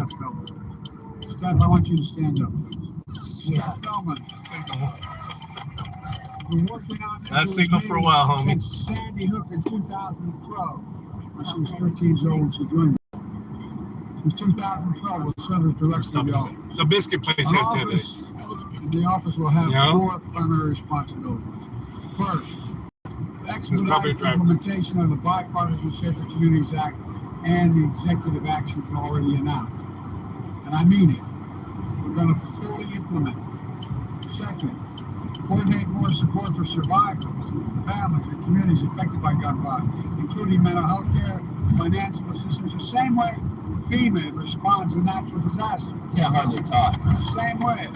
Steph Feldman. Steph, I want you to stand up, please. Yeah. Steph Feldman. Been working on That signal for a while, homie. Since Sandy Hook in 2012. When she was 13 years old when she joined. Since 2012, will serve as director of the office. The biscuit place has to have this. The office will have four primary responsibilities. First, expedite implementation of the Bipartisan Safer Communities Act and the executive actions already announced. And I mean it. We're going to fully implement it. Second, coordinate more support for survivors, families, and communities affected by gun violence, including mental health care, financial assistance, the same way FEMA responds to natural disasters. Can't hardly talk. The same way.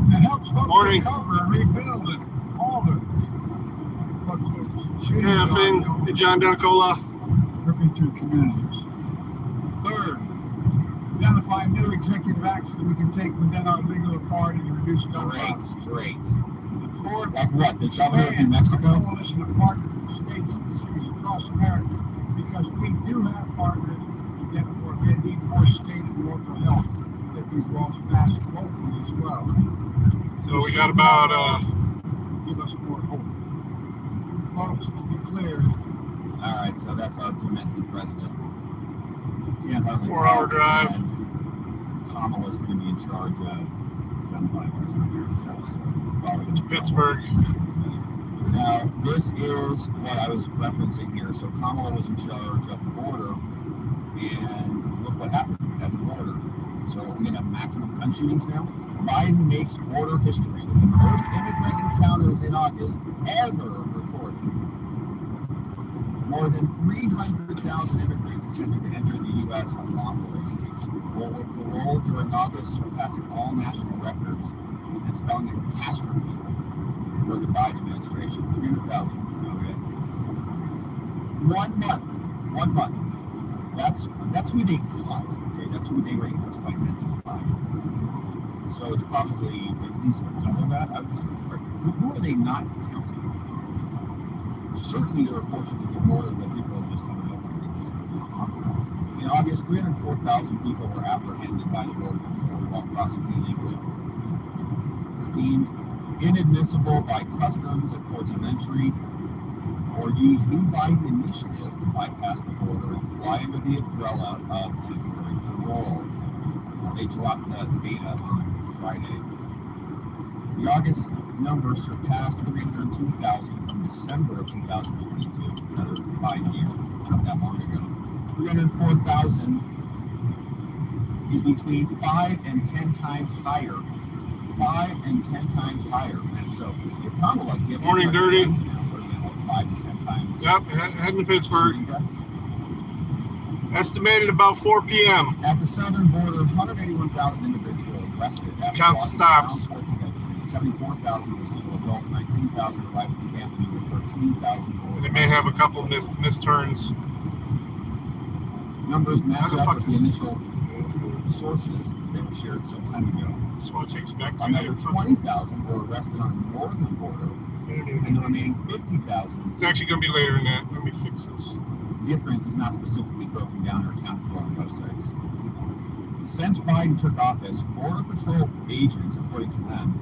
It helps folks recover and rebuild and all the yeah, Finn, hey, John Delacola. Working through communities. Third, identify new executive actions we can take within our legal authority to reduce gun violence. Great. And fourth, like what? The governor of New Mexico? A coalition of partners in states and cities across America, because we do have partners to get more. They need more state and local help to get these laws passed locally as well. So we got about give us more hope. Folks, to be clear. All right, so that's our demented president. Can't hardly 4-hour drive. Kamala's going to be in charge of gun violence in America. So probably Pittsburgh. Now, this is what I was referencing here. So Kamala was in charge of the border, and look what happened at the border. So we're going to have maximum gun shootings now. Biden makes border history with the most immigrant encounters in August ever recorded. More than 300,000 immigrants attempted to enter the U.S. unlawfully. Were paroled during August, surpassing all national records and spelling a catastrophe for the Biden administration. 300,000. Okay. 1 month. 1 month. That's who they caught. Okay, that's who they were able to identify. So it's probably at least double that. I would say. Who are they not counting? Certainly there are portions of the border that people are just coming over and just in August, 304,000 people were apprehended by the Border Patrol while crossing illegally. Deemed inadmissible by customs at ports of entry, or use new Biden initiative to bypass the border and fly under the umbrella of temporary parole. They dropped that data on Friday. The August number surpassed 302,000 from December of 2022, another Biden year, not that long ago. 304,000 is between 5 and 10 times higher. 5 and 10 times higher. And so if Kamala gets Morning, Dirty. Now, we're going to have 5 to 10 times. Yep, heading to Pittsburgh. Estimated about 4 p.m. At the southern border, 181,000 immigrants were arrested. Count the stops. 74,000 were single adults, 19,000 arrived with family, over 13,000 They may have a couple of misturns. Numbers match up with the initial sources that they were shared some time ago. So it takes back to another 20,000 were arrested on the northern border, and the remaining 50,000. It's actually going to be later than that. Let me fix this. Difference is not specifically broken down or accounted for on websites. Since Biden took office, Border Patrol agents, according to them,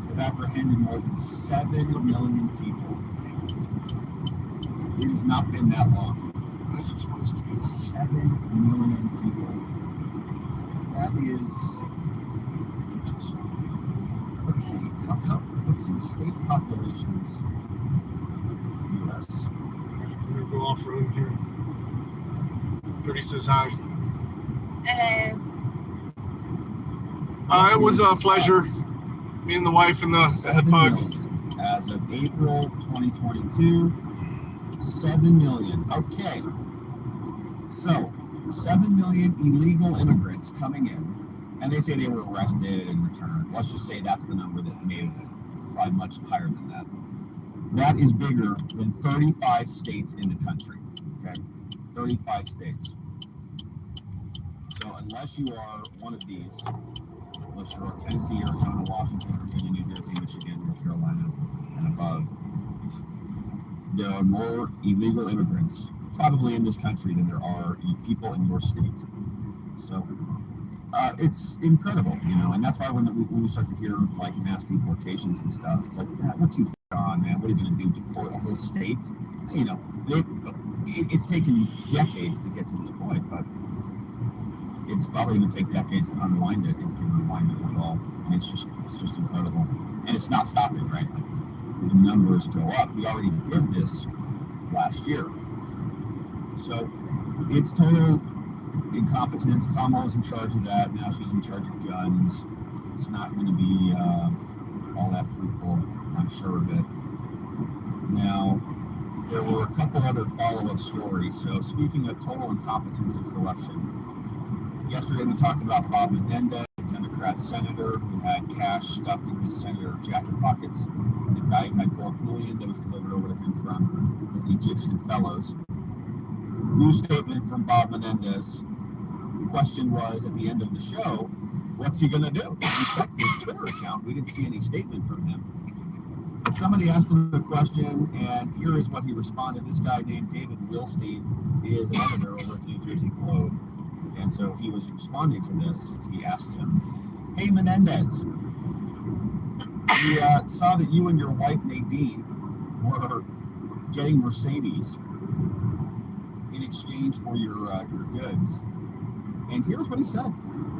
have apprehended more than 7 million people. It has not been that long. This is supposed to be 7 million people. That is, let's see, let's see, state populations, U.S. We're going to go off-road here. Dirty says hi. Hello. It was a pleasure. Me and the wife and the pug. As of April 2022, 7 million. Okay. So, 7 million illegal immigrants coming in, and they say they were arrested and returned. Let's just say that's the number that made it. Probably much higher than that. That is bigger than 35 states in the country. Okay? 35 states. So, unless you are one of these, unless you're Tennessee, Arizona, Washington, Virginia, New Jersey, Michigan, North Carolina, and above, there are more illegal immigrants probably in this country than there are people in your state. So it's incredible, and that's why when we start to hear like mass deportations and stuff, it's like, we're too far on, man. What are you going to do? Deport a whole state? It's taken decades to get to this point, but it's probably going to take decades to unwind it, if you can unwind it at all. And it's just incredible, and it's not stopping, right? Like, the numbers go up. We already did this last year, so it's total incompetence. Kamala's in charge of that. Now she's in charge of guns. It's not going to be all that fruitful, I'm sure of it. Now, there were a couple other follow-up stories. So speaking of total incompetence and corruption, yesterday we talked about Bob Menendez, the Democrat senator who had cash stuffed in his senator jacket pockets. The guy who had gold bullion that was delivered over to him from his Egyptian fellows. New statement from Bob Menendez. Question was at the end of the show, what's he going to do? We checked his Twitter account. We didn't see any statement from him. But somebody asked him a question, and here is what he responded. This guy named David Wilstein is an editor over at the New Jersey Globe. And so he was responding to this. He asked him, hey, Menendez, we saw that you and your wife, Nadine, were getting Mercedes in exchange for your goods. And here's what he said.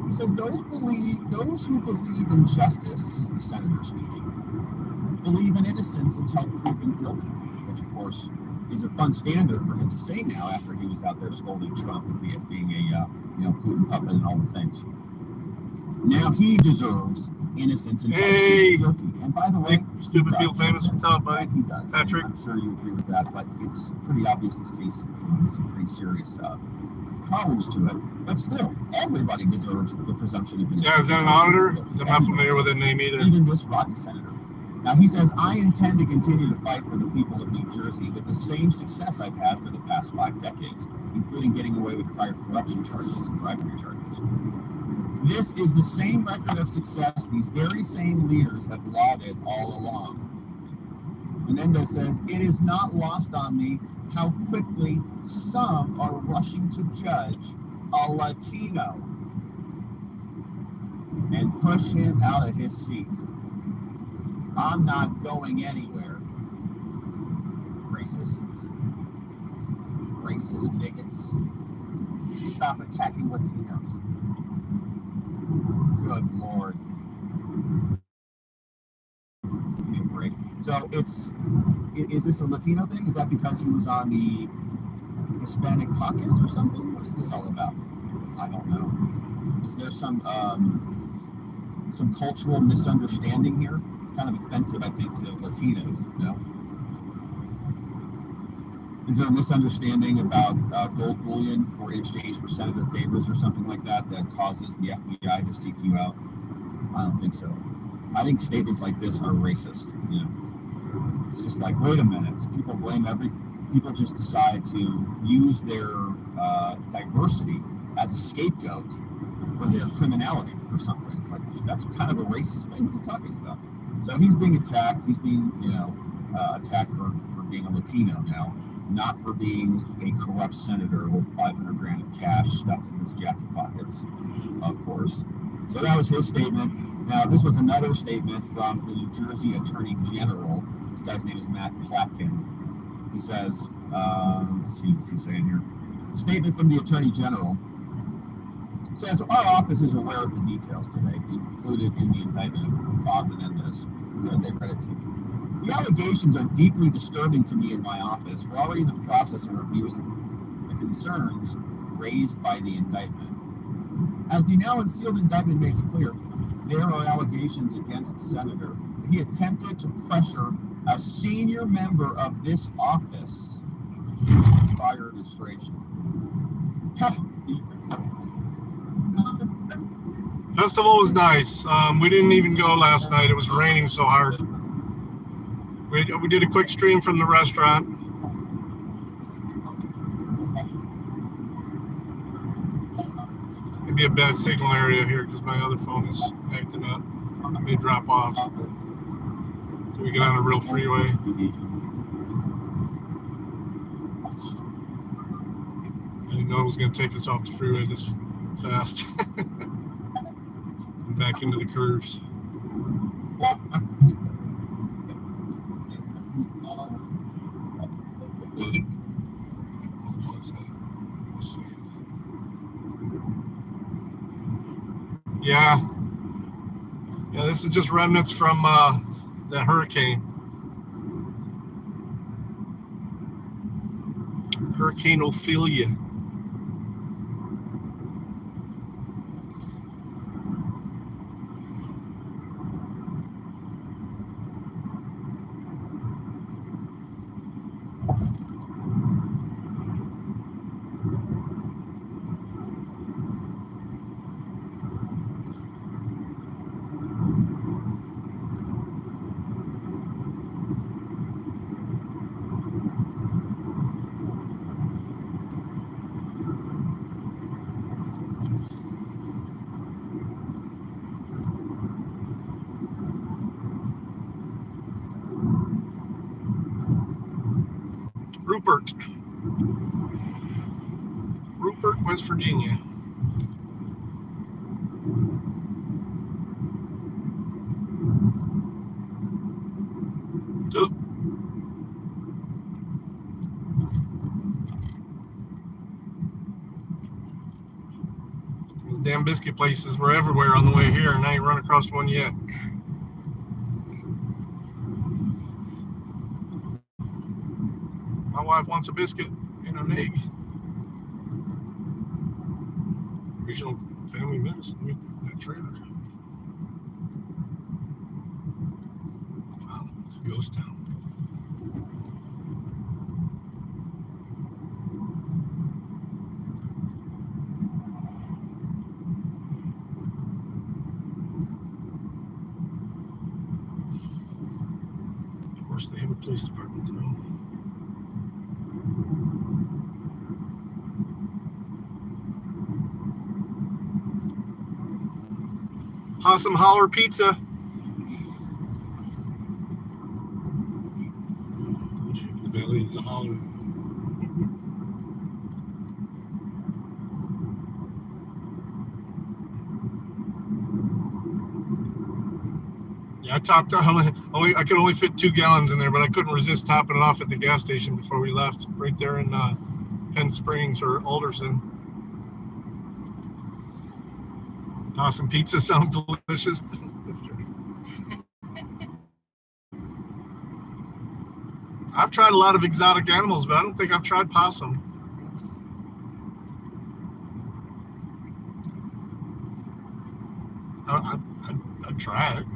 He says, those who believe in justice, this is the senator speaking, believe in innocence until proven guilty, which of course is a fun standard for him to say now after he was out there scolding Trump as being a Putin puppet and all the things. Now he deserves innocence until proven guilty. And by the way, stupid people famous. What's up, buddy? He does. Patrick. I'm sure you agree with that, but it's pretty obvious this case has some pretty serious problems to it. But still, everybody deserves the presumption of innocence. Yeah, is that an auditor? Because I'm not familiar with that name either. Even this rotten senator. Now he says, I intend to continue to fight for the people of New Jersey with the same success I've had for the past 5 decades, including getting away with prior corruption charges and bribery charges. This is the same record of success these very same leaders have lauded all along. Menendez says, it is not lost on me how quickly some are rushing to judge a Latino and push him out of his seat. I'm not going anywhere. Racists. Racist bigots. Stop attacking Latinos. Good Lord. Give me a break. So is this a Latino thing? Is that because he was on the Hispanic caucus or something? What is this all about? I don't know. Is there some cultural misunderstanding here? It's kind of offensive, I think, to Latinos, no? Is there a misunderstanding about gold bullion in exchange for senator favors or something like that causes the FBI to seek you out? I don't think so. I think statements like this are racist, It's just like, wait a minute. People blame everything. People just decide to use their diversity as a scapegoat for their criminality or something. It's like, that's kind of a racist thing. What are you talking about? So he's being attacked. He's being, attacked for being a Latino now, not for being a corrupt senator with $500,000 of cash stuffed in his jacket pockets, of course. So that was his statement. Now, this was another statement from the New Jersey Attorney General. This guy's name is Matt Platkin. He says, let's see what's he saying here. Statement from the Attorney General says, our office is aware of the details today, included in the indictment of Bob Menendez. Good, they read it to you. The allegations are deeply disturbing to me in my office. We're already in the process of reviewing the concerns raised by the indictment. As the now unsealed indictment makes clear, there are allegations against the senator. He attempted to pressure a senior member of this office prior administration. Festival was nice. We didn't even go last night. It was raining so hard. We did a quick stream from the restaurant. Maybe a bad signal area here because my other phone is acting up. It may drop off until we get on a real freeway. Didn't know it was going to take us off the freeway this fast. And back into the curves. Yeah. Yeah, this is just remnants from that hurricane. Hurricane Ophelia. Rupert, West Virginia. Oh. Those damn biscuit places were everywhere on the way here, and I ain't run across one yet. My wife wants a biscuit and an egg. Regional Family Medicine, that trailer. Wow, it's a ghost town. Of course, they have a police department, though. Possum Holler Pizza. The belly is a holler. Yeah, I topped. I could only fit 2 gallons in there, but I couldn't resist topping it off at the gas station before we left, right there in Penn Springs or Alderson. Awesome pizza sounds delicious. I've tried a lot of exotic animals, but I don't think I've tried possum. I'd try it.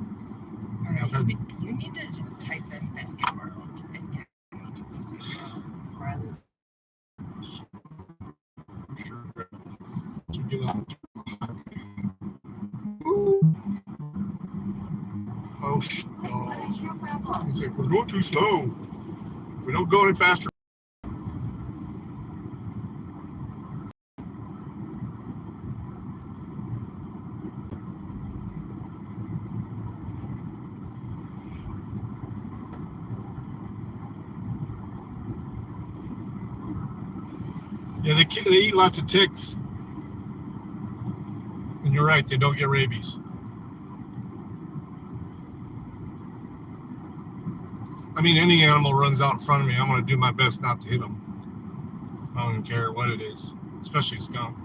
You need to just type in Biscuit World and get me to Biscuit World before I lose. Sure. To get on. Oh, he's like, we're going too slow. We don't go any faster. Yeah, they eat lots of ticks. And you're right, they don't get rabies. I mean, any animal runs out in front of me, I'm going to do my best not to hit them. I don't even care what it is, especially skunk.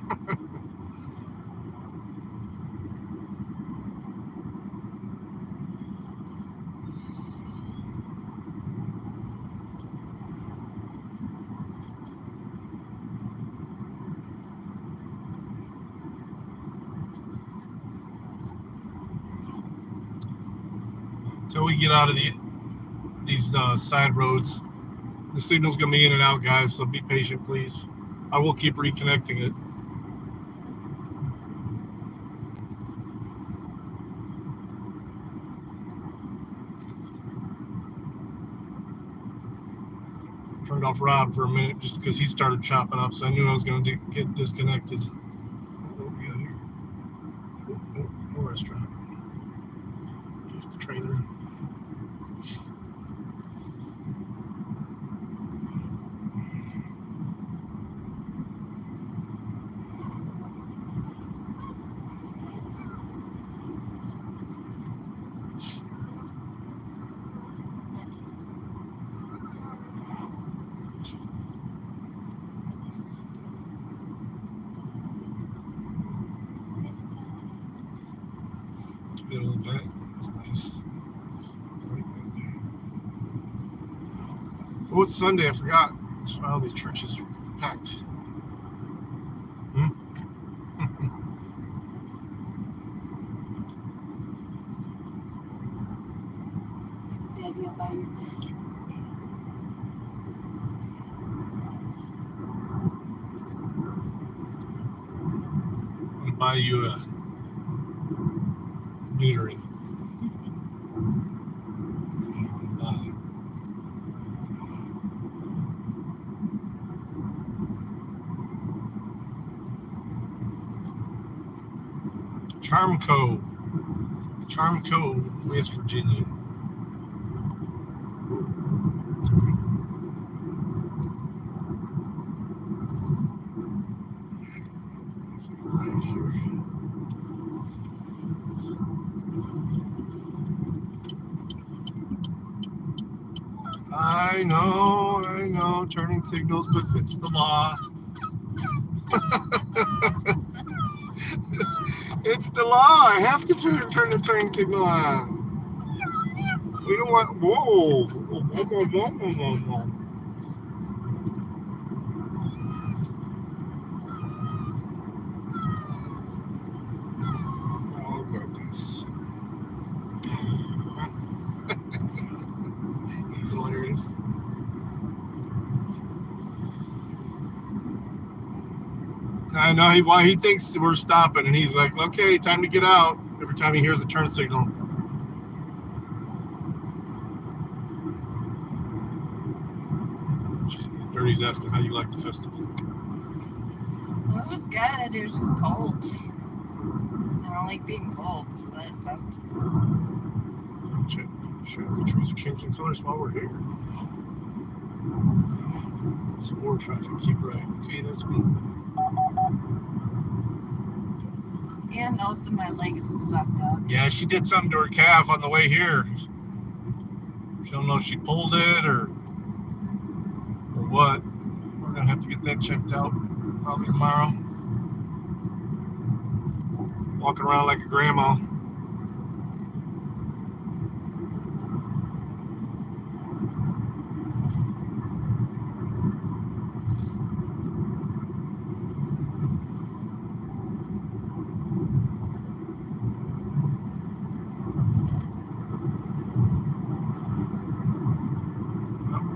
Until we get out of these side roads, the signal's going to be in and out, guys, so be patient, please. I will keep reconnecting it. Turned off Rob for a minute just because he started chopping up, so I knew I was going to get disconnected. What do we got here? No restaurant. Just a trailer. little event. It's nice. Right there. Oh, it's Sunday. I forgot. That's why all these churches are packed. Daddy will buy your biscuit. I'll buy you a neutering. Charmco, West Virginia. I know, turning signals, but it's the law. It's the law. I have to turn the turning signal on. We don't want. Whoa. Oh, goodness. He's hilarious. I know why he thinks we're stopping, and he's like, "Okay, time to get out." Every time he hears a turn signal. Dirty's asking how you like the festival. Well, it was good. It was just cold. I don't like being cold, so that sucked. Sure, the trees are changing colors while we're here. Some more traffic. Keep right. Okay, that's me. And also my leg is fucked up. Yeah, she did something to her calf on the way here. She don't know if she pulled it or what. We're gonna have to get that checked out probably tomorrow. Walking around like a grandma.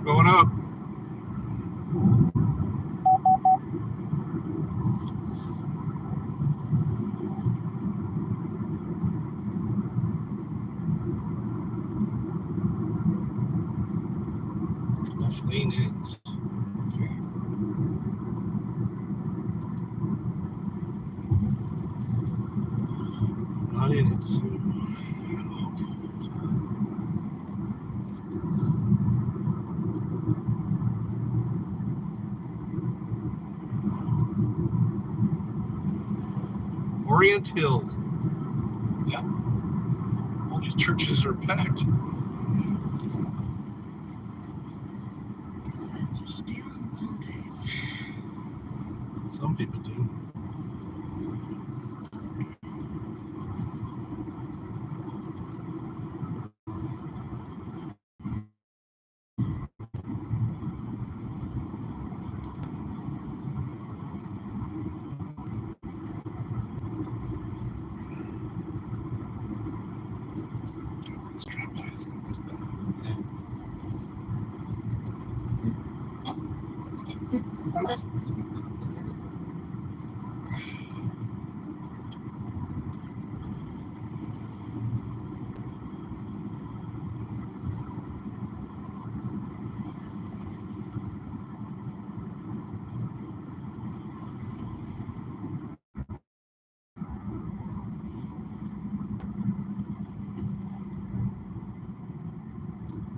Going up. Enough lane ends. Okay. Not in it, so. Orient Hill. Yep. All these churches are packed. Guess that's what you do on Sundays. Some people do. Let's try and buy this thing.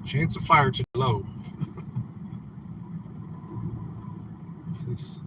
Chance of fire to low. What's this?